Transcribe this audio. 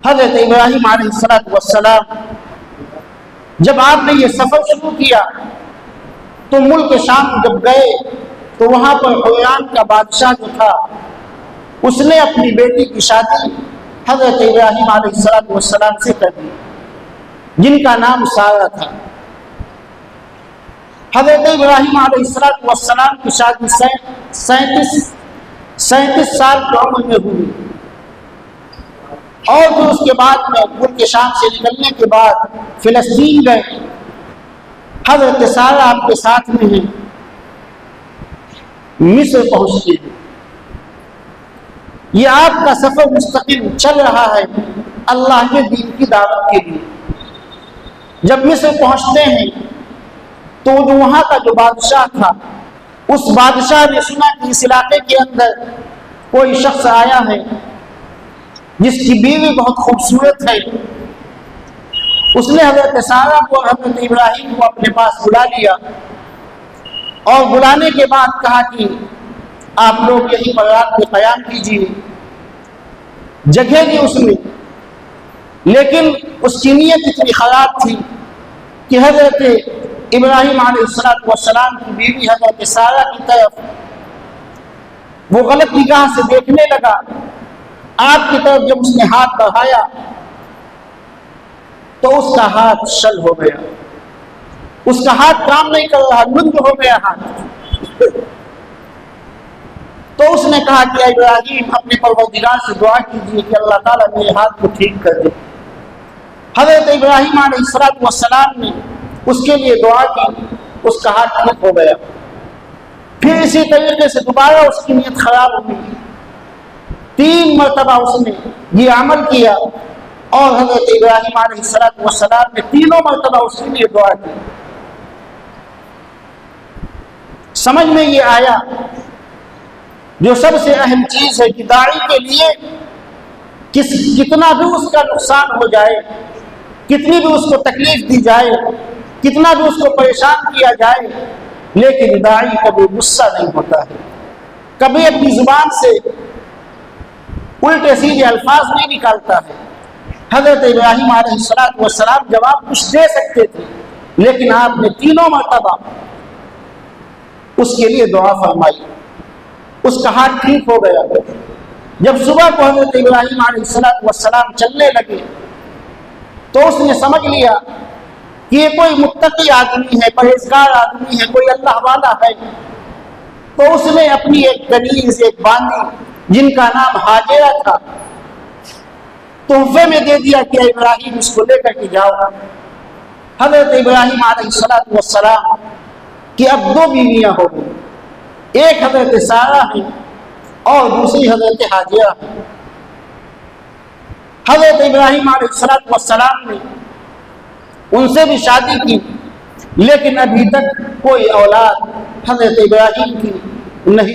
حضرت ابراہیم علیہ السلام جب آپ نے یہ سفر شروع کیا تو ملک شام جب گئے تو وہاں پر حیران کا بادشاہ جو تھا اس نے اپنی بیٹی کی شادی حضرت ابراہیم علیہ السلام سے کر دی، جن کا نام سارہ تھا۔ حضرت ابراہیم علیہ السلام کی شادی 37 سال کی عمر میں ہوئی، اور پھر اس کے بعد میں ملک شام سے نکلنے کے بعد فلسطین گئے۔ حضرت سارہ آپ کے ساتھ میں ہیں، مصر پہنچتے ہیں۔ یہ آپ کا سفر مستقل چل رہا ہے اللہ کے دین کی دعوت کے لیے۔ جب مصر پہنچتے ہیں تو جو وہاں کا جو بادشاہ تھا، اس بادشاہ نے سنا کہ اس علاقے کے اندر کوئی شخص آیا ہے جس کی بیوی بہت خوبصورت ہے۔ اس نے حضرت سارہ کو اور حضرت ابراہیم کو اپنے پاس بلا لیا، اور بلانے کے بعد کہا کہ آپ لوگ یہیں پر رات میں قیام کیجیے۔ جگہ دی اس نے، لیکن اس کی نیت اتنی خراب تھی کہ حضرت ابراہیم علیہ السلام کی بیوی حضرت سارہ کی طرف وہ غلط نگاہ سے دیکھنے لگا۔ آپ کی طرف جب اس نے ہاتھ بڑھایا تو اس کا ہاتھ شل ہو گیا، اس کا ہاتھ کام نہیں کر رہا، لنگ ہو گیا ہاتھ۔ تو اس نے کہا کہ ابراہیم اپنے پروردگار سے دعا کیجیے کہ اللہ تعالیٰ میرے ہاتھ کو ٹھیک کر دے۔ حضرت ابراہیم علیہ السلام نے اس کے لیے دعا کی، اس کا ہاتھ ٹھیک ہو گیا۔ پھر اسی طریقے سے دوبارہ اس کی نیت خراب ہوئی، 3 مرتبہ اس نے یہ عمل کیا، اور حضرت ابراہیم علیہ السلام نے 3 مرتبہ اس کے لیے دعا کی۔ سمجھ میں یہ آیا جو سب سے اہم چیز ہے کہ داعی کے لیے کتنا بھی اس کا نقصان ہو جائے، کتنی بھی اس کو تکلیف دی جائے، کتنا بھی اس کو پریشان کیا جائے، لیکن داعی کبھی غصہ نہیں ہوتا ہے، کبھی اپنی زبان سے الٹے سیدھے الفاظ نہیں نکالتا ہے۔ حضرت ابراہیم علیہ السلام جواب کچھ دے سکتے تھے، لیکن آپ نے 3 مرتبہ اس کے لیے دعا فرمائی، اس کا ہاتھ ٹھیک ہو گیا۔ جب صبح کو حضرت ابراہیم علیہ السلام چلنے لگے تو اس نے سمجھ لیا کہ یہ کوئی متقی آدمی ہے، پرہیزگار آدمی ہے، کوئی اللہ والا ہے۔ تو اس نے اپنی ایک کنیز، ایک باندی جن کا نام ہاجرہ تھا، تحفے میں دے دیا کہ ابراہیم اس کو لے کر کے جاؤ۔ حضرت ابراہیم علیہ السلام کی اب 2 بیویاں ہو گئی، ایک حضرت سارہ ہے اور دوسری حضرت ہاجرہ ہے۔ حضرت ابراہیم علیہ السلام نے ان سے بھی شادی کی، لیکن ابھی تک کوئی اولاد حضرت ابراہیم کی نہیں۔